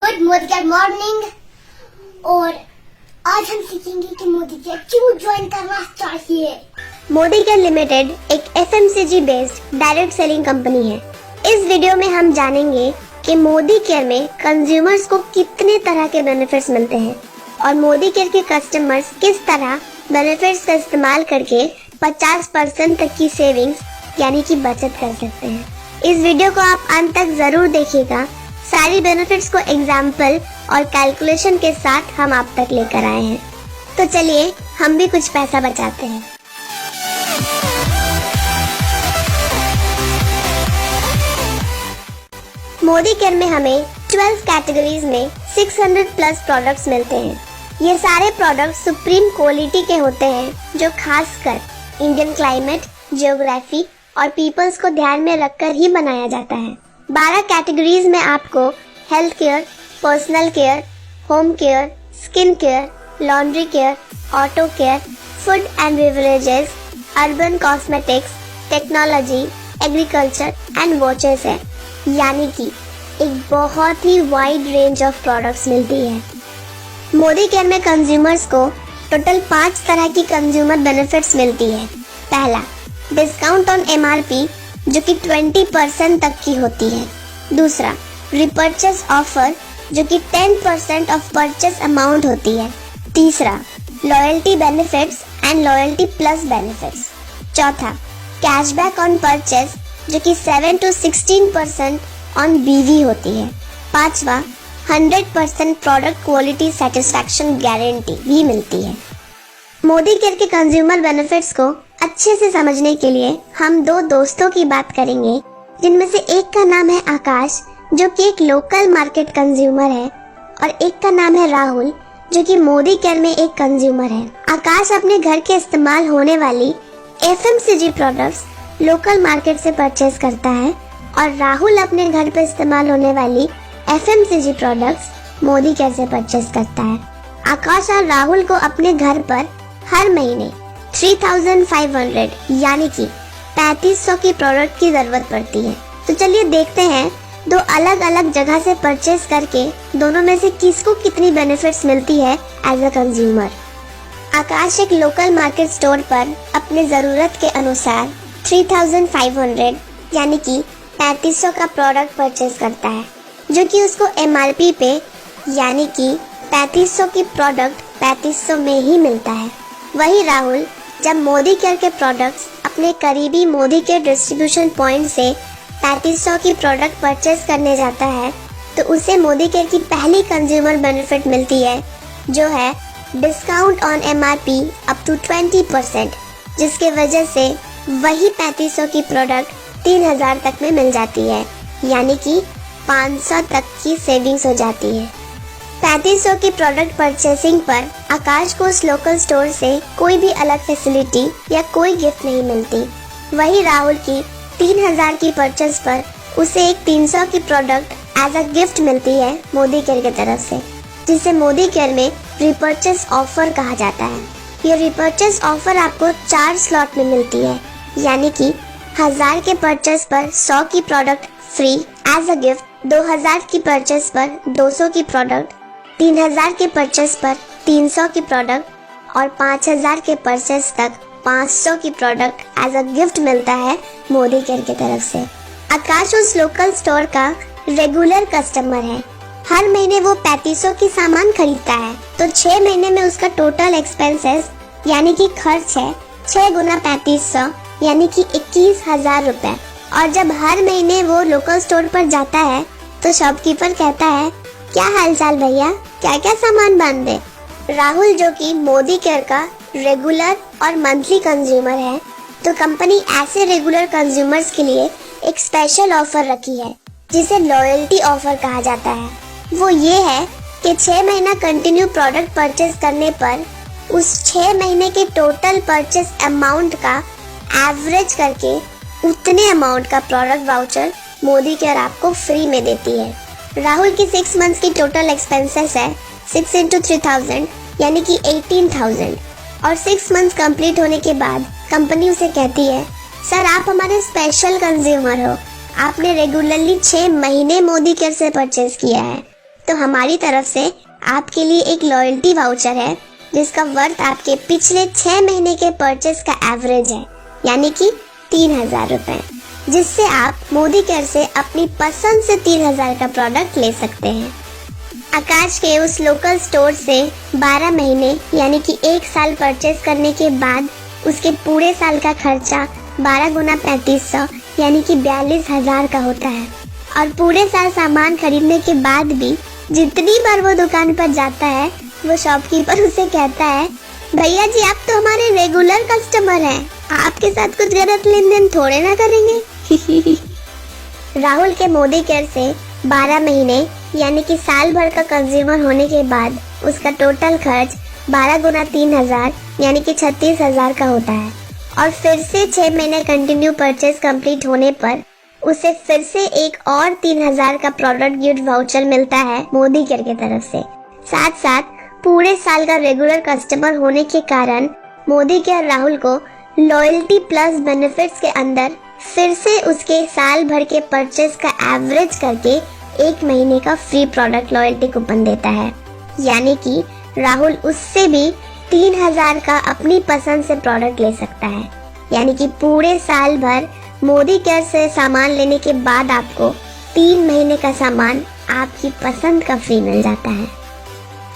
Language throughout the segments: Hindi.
Good morning. और आज हम सीखेंगे कि मोदी केयर क्यों ज्वाइन करना चाहिए। मोदी केयर लिमिटेड एक FMCG based direct selling company है। इस वीडियो में हम जानेंगे कि मोदी केयर में कंज्यूमर्स को कितने तरह के बेनिफिट्स मिलते हैं और मोदी केयर के कस्टमर्स किस तरह बेनिफिट्स का इस्तेमाल करके 50% तक की सेविंग्स यानी कि बचत कर सकते हैं। इस वीडियो को आप अंत तक जरूर देखिएगा। सारी बेनिफिट्स को एग्जाम्पल और कैलकुलेशन के साथ हम आप तक लेकर आए हैं। तो चलिए हम भी कुछ पैसा बचाते हैं। मोदी केयर में हमें 12 कैटेगरीज में 600 प्लस प्रोडक्ट्स मिलते हैं। ये सारे प्रोडक्ट्स सुप्रीम क्वालिटी के होते हैं जो खासकर इंडियन क्लाइमेट, जियोग्राफी और पीपल्स को ध्यान में रखकर ही बनाया जाता है। 12 कैटेगरीज में आपको health care, personal care, home care, skin care, laundry care, auto care, food and beverages, urban cosmetics, technology, agriculture and watches है, यानी कि एक बहुत ही वाइड रेंज ऑफ प्रोडक्ट्स मिलती है। मोदी केयर में कंज्यूमर्स को टोटल 5 तरह की कंज्यूमर बेनिफिट्स मिलती है। पहला, डिस्काउंट ऑन MRP जो कि 20% तक की होती है। दूसरा, रिपर्चेस ऑफर जो कि 10% ऑफ परचेस अमाउंट होती है। तीसरा, loyalty benefits and loyalty plus benefits. चौथा, कैशबैक ऑन परचेस जो कि 7 to 16% ऑन BV होती है। पांचवा, 100% प्रोडक्ट क्वालिटी सेटिस्फैक्शन गारंटी भी मिलती है। मोदी केयर के कंज्यूमर बेनिफिट्स को अच्छे से समझने के लिए हम 2 दोस्तों की बात करेंगे, जिनमें से एक का नाम है आकाश जो कि एक लोकल मार्केट कंज्यूमर है और एक का नाम है राहुल जो कि मोदी केयर में एक कंज्यूमर है। आकाश अपने घर के इस्तेमाल होने वाली FMCG प्रोडक्ट्स लोकल मार्केट से परचेज करता है और राहुल अपने घर पे इस्तेमाल होने वाली FMCG प्रोडक्ट्स मोदी केयर से परचेज करता है। आकाश और राहुल को अपने घर पर हर महीने 3500 यानी कि 3500 की प्रोडक्ट की जरूरत पड़ती है। तो चलिए देखते हैं 2 अलग अलग जगह से परचेज करके दोनों में से किसको कितनी बेनिफिट्स मिलती है एज अ कंज्यूमर। आकाश एक लोकल मार्केट स्टोर पर अपने जरूरत के अनुसार 3500 यानी कि 3500 का प्रोडक्ट परचेज करता है, जो कि उसको MRP पे यानी कि 3500 की प्रोडक्ट 3500 में ही मिलता है। वही राहुल जब मोदी केयर के प्रोडक्ट्स अपने करीबी मोदी केयर डिस्ट्रीब्यूशन पॉइंट से 3500 की प्रोडक्ट परचेज करने जाता है तो उसे मोदी केयर की पहली कंज्यूमर बेनिफिट मिलती है, जो है discount on MRP up to 20%, जिसके वजह से वही 3500 की प्रोडक्ट 3000 तक में मिल जाती है, यानी कि 500 तक की सेविंग्स हो जाती है। 3500 की प्रोडक्ट परचेसिंग पर आकाश को उस लोकल स्टोर से कोई भी अलग फैसिलिटी या कोई गिफ्ट नहीं मिलती। वही राहुल की 3000 की परचेस पर उसे एक 300 की प्रोडक्ट एज अ गिफ्ट मिलती है मोदी केयर की तरफ से, जिसे मोदी केयर में रिपर्चेस ऑफर कहा जाता है। ये रिपर्चेस ऑफर आपको 4 स्लॉट में मिलती है, यानी कि 1000 के परचेस पर 100 की product free as a gift, 2000 की परचेस पर 200 की प्रोडक्ट, 3000 के परचेस पर 300 की प्रोडक्ट और 5000 के परचेस तक 500 की प्रोडक्ट एज अ गिफ्ट मिलता है मोदी केयर की तरफ से। आकाश उस लोकल स्टोर का रेगुलर कस्टमर है। हर महीने वो 3500 की सामान खरीदता है, तो 6 महीने में उसका टोटल एक्सपेंसेस यानी कि खर्च है 6 गुना 3500 यानी कि 21,000 रुपए। और जब हर महीने वो लोकल स्टोर पर जाता है तो शॉपकीपर कहता है, क्या हालचाल भैया, क्या क्या सामान बांधे। राहुल जो कि मोदी केयर का रेगुलर और मंथली कंज्यूमर है, तो कंपनी ऐसे रेगुलर कंज्यूमर्स के लिए एक स्पेशल ऑफर रखी है, जिसे लॉयल्टी ऑफर कहा जाता है। वो ये है कि 6 महीना कंटिन्यू प्रोडक्ट परचेज करने पर उस 6 महीने के टोटल परचेज अमाउंट का एवरेज करके उतने अमाउंट का प्रोडक्ट वाउचर मोदी केयर आपको फ्री में देती है। राहुल की 6 मंथ्स की टोटल एक्सपेंसेस है 6 into 3000 यानी कि 18,000 और 6 मंथ्स कंप्लीट होने के बाद कंपनी उसे कहती है, सर आप हमारे स्पेशल कंज्यूमर हो, आपने रेगुलरली 6 महीने मोदी केयर से परचेज किया है, तो हमारी तरफ से आपके लिए एक लॉयल्टी वाउचर है जिसका वर्थ आपके पिछले 6 महीने के परचेस का एवरेज है, यानी कि 3000 रुपए, जिससे आप मोदी केयर से अपनी पसंद से 3000 का प्रोडक्ट ले सकते हैं। आकाश के उस लोकल स्टोर से 12 महीने यानी कि 1 साल परचेस करने के बाद उसके पूरे साल का खर्चा 12 गुना 3500 यानी कि 42,000 का होता है। और पूरे साल सामान खरीदने के बाद भी जितनी बार वो दुकान पर जाता है, वो शॉपकीपर उसे कहता है, भैया जी आप तो हमारे रेगुलर कस्टमर हैं, आपके साथ कुछ गलत लेन देन थोड़े ना करेंगे। राहुल के मोदी केयर से 12 महीने यानी कि साल भर का कंज्यूमर होने के बाद उसका टोटल खर्च 12 गुना 3000 यानी कि 36,000 का होता है। और फिर से 6 महीने कंटिन्यू परचेज कंप्लीट होने पर उसे फिर से एक और 3000 का प्रोडक्ट गिफ्ट वाउचर मिलता है मोदी केयर की तरफ से। साथ साथ पूरे साल का रेगुलर कस्टमर होने के कारण मोदी केयर राहुल को लॉयल्टी प्लस बेनिफिट्स के अंदर फिर से उसके साल भर के परचेज का एवरेज करके 1 महीने का फ्री प्रोडक्ट लॉयल्टी कूपन देता है, यानी कि राहुल उससे भी 3000 का अपनी पसंद से प्रोडक्ट ले सकता है। यानी कि पूरे साल भर मोदी केयर से सामान लेने के बाद आपको 3 महीने का सामान आपकी पसंद का फ्री मिल जाता है।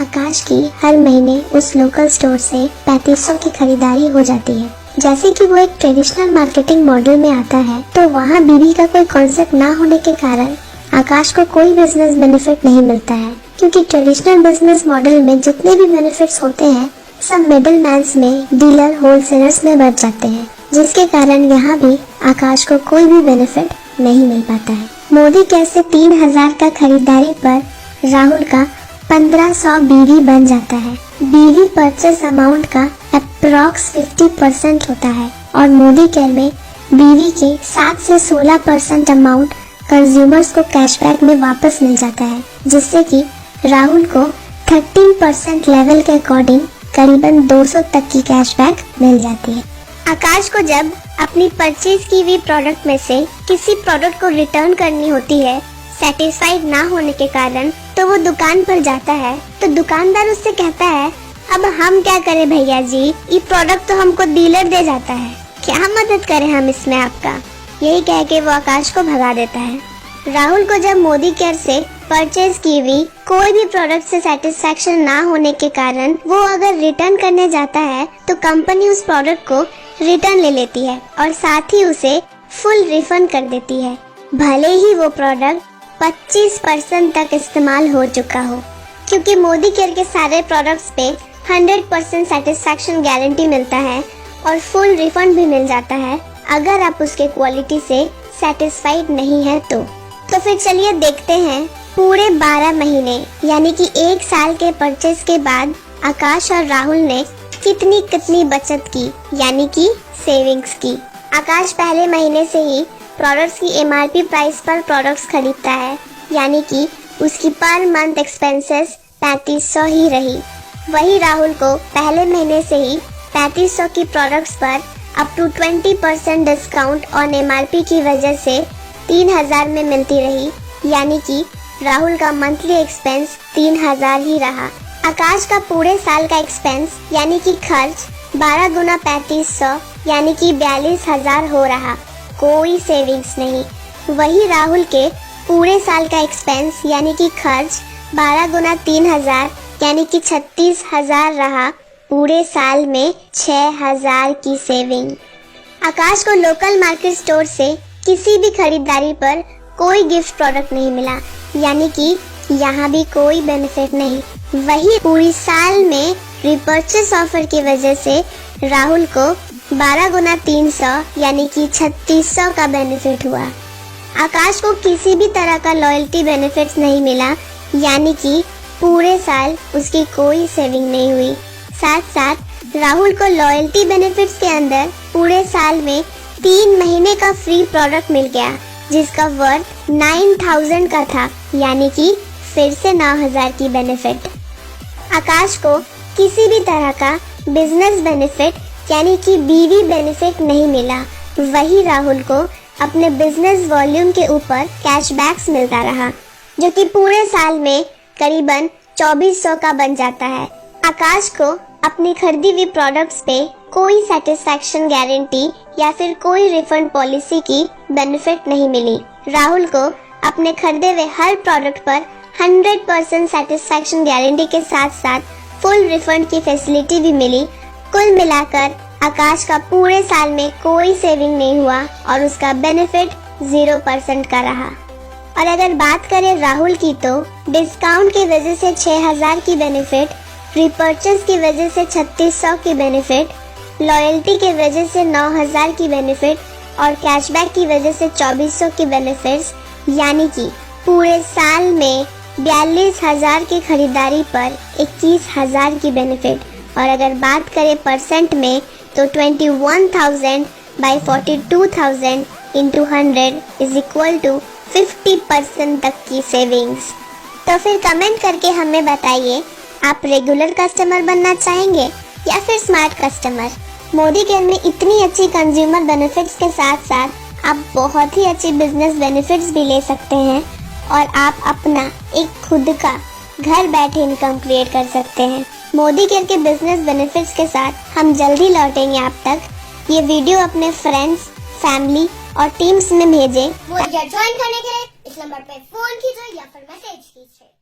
आकाश की हर महीने उस लोकल स्टोर से 3500 की खरीदारी हो जाती है। जैसे कि वो एक ट्रेडिशनल मार्केटिंग मॉडल में आता है, तो वहाँ बीवी का कोई कॉन्सेप्ट ना होने के कारण आकाश को कोई बिजनेस बेनिफिट नहीं मिलता है, क्योंकि ट्रेडिशनल बिजनेस मॉडल में जितने भी बेनिफिट्स होते हैं सब मिडिल मैन्स में, डीलर, होलसेलर्स में बढ़ जाते हैं, जिसके कारण यहाँ भी आकाश को कोई भी बेनिफिट नहीं मिल पाता है। मोदी केयर से 3000 का खरीदारी पर राहुल का 1500 बीवी बन जाता है। बीवी परचेस अमाउंट का अप्रॉक्स 50% होता है और मोदी केयर में बीवी के 7 से 16% अमाउंट कंज्यूमर्स को कैशबैक में वापस मिल जाता है, जिससे कि राहुल को 13% लेवल के अकॉर्डिंग करीबन 200 तक की कैशबैक मिल जाती है। आकाश को जब अपनी परचेज की हुई प्रोडक्ट में से किसी प्रोडक्ट को रिटर्न करनी होती है सेटिस्फाइड ना होने के कारण, तो वो दुकान पर जाता है, तो दुकानदार उससे कहता है, अब हम क्या करें भैया जी, ये प्रोडक्ट तो हमको डीलर दे जाता है, क्या मदद करें हम इसमें आपका। यही कह के वो आकाश को भगा देता है। राहुल को जब मोदी केयर से परचेज की हुई कोई भी प्रोडक्ट से सेटिस्फेक्शन ना होने के कारण वो अगर रिटर्न करने जाता है, तो कंपनी उस प्रोडक्ट को रिटर्न ले लेती है और साथ ही उसे फुल रिफंड कर देती है, भले ही वो प्रोडक्ट 25% तक इस्तेमाल हो चुका हो। क्योंकि मोदी केयर के सारे प्रोडक्ट्स पे 100% सेटिस्फेक्शन गारंटी मिलता है और फुल रिफंड भी मिल जाता है अगर आप उसके क्वालिटी से सेटिस्फाइड नहीं है तो फिर चलिए देखते हैं पूरे 12 महीने यानी कि 1 साल के परचेज के बाद आकाश और राहुल ने कितनी बचत की, यानी कि सेविंग्स की। आकाश पहले महीने से ही प्रोडक्ट्स की MRP प्राइस पर प्रोडक्ट्स खरीदता है, यानी कि उसकी पर मंथ एक्सपेंसेस 3500 ही रही। वही राहुल को पहले महीने से ही 3500 की प्रोडक्ट्स पर up to 20% discount on MRP की वजह से 3000 में मिलती रही, यानी कि राहुल का मंथली एक्सपेंस 3000 ही रहा। आकाश का पूरे साल का एक्सपेंस यानी कि खर्च 12 गुना 3500 यानी कि 42,000 हो रहा, कोई सेविंग्स नहीं। वही राहुल के पूरे साल का एक्सपेंस यानी कि खर्च 12 गुना 3000 यानी कि 36,000 रहा, पूरे साल में 6,000 की सेविंग। आकाश को लोकल मार्केट स्टोर से किसी भी खरीदारी पर कोई गिफ्ट प्रोडक्ट नहीं मिला, यानी कि यहाँ भी कोई बेनिफिट नहीं। वही पूरी साल में रिपर्चेस ऑफर की वजह से राहुल को 12 गुना 300 यानी कि 3600 का बेनिफिट हुआ। आकाश को किसी भी तरह का लॉयल्टी बेनिफिट्स नहीं मिला, यानी कि पूरे साल उसकी कोई सेविंग नहीं हुई। साथ साथ राहुल को लॉयल्टी बेनिफिट्स के अंदर पूरे साल में 3 महीने का फ्री प्रोडक्ट मिल गया, जिसका वर्थ 9000 का था, यानी कि फिर से 9000 की बेनिफिट। आकाश को किसी भी तरह का बिजनेस बेनिफिट यानी कि बीवी बेनिफिट नहीं मिला। वही राहुल को अपने बिजनेस वॉल्यूम के ऊपर कैशबैक्स मिलता रहा, जो कि पूरे साल में करीबन 2400 का बन जाता है। आकाश को अपनी खरीदी हुई प्रोडक्ट्स पे कोई सेटिस्फैक्शन गारंटी या फिर कोई रिफंड पॉलिसी की बेनिफिट नहीं मिली। राहुल को अपने खरीदे हुए हर प्रोडक्ट पर 100% सेटिस्फैक्शन गारंटी के साथ साथ फुल रिफंड की फैसिलिटी भी मिली। कुल मिलाकर आकाश का पूरे साल में कोई सेविंग नहीं हुआ और उसका बेनिफिट 0% का रहा। और अगर बात करें राहुल की तो डिस्काउंट की वजह से 6000 की बेनिफिट, रिपर्चेस की वजह से 3600 की बेनिफिट, लॉयल्टी की वजह से 9000 की बेनिफिट और कैशबैक की वजह से 2400 की बेनिफिट्स, यानी कि पूरे साल में 42000 की खरीदारी पर 21000 की बेनिफिट। और अगर बात करें परसेंट में तो 21,000 by 42,000 into 100 is equal to 50% तक की सेविंग्स। तो फिर कमेंट करके हमें बताइए, आप रेगुलर कस्टमर बनना चाहेंगे या फिर स्मार्ट कस्टमर। मोदी केयर में इतनी अच्छी कंज्यूमर बेनिफिट्स के साथ साथ आप बहुत ही अच्छी बिजनेस बेनिफिट्स भी ले सकते हैं और आप अपना एक खुद का घर बैठे इनकम क्रिएट कर सकते हैं। मोदी केयर के बिजनेस बेनिफिट्स के साथ हम जल्दी लौटेंगे आप तक। ये वीडियो अपने फ्रेंड्स, फैमिली और टीम्स में भेजें। वो ज्वाइन करने के लिए इस नंबर पे फोन कीजिए या फिर मैसेज कीजिए।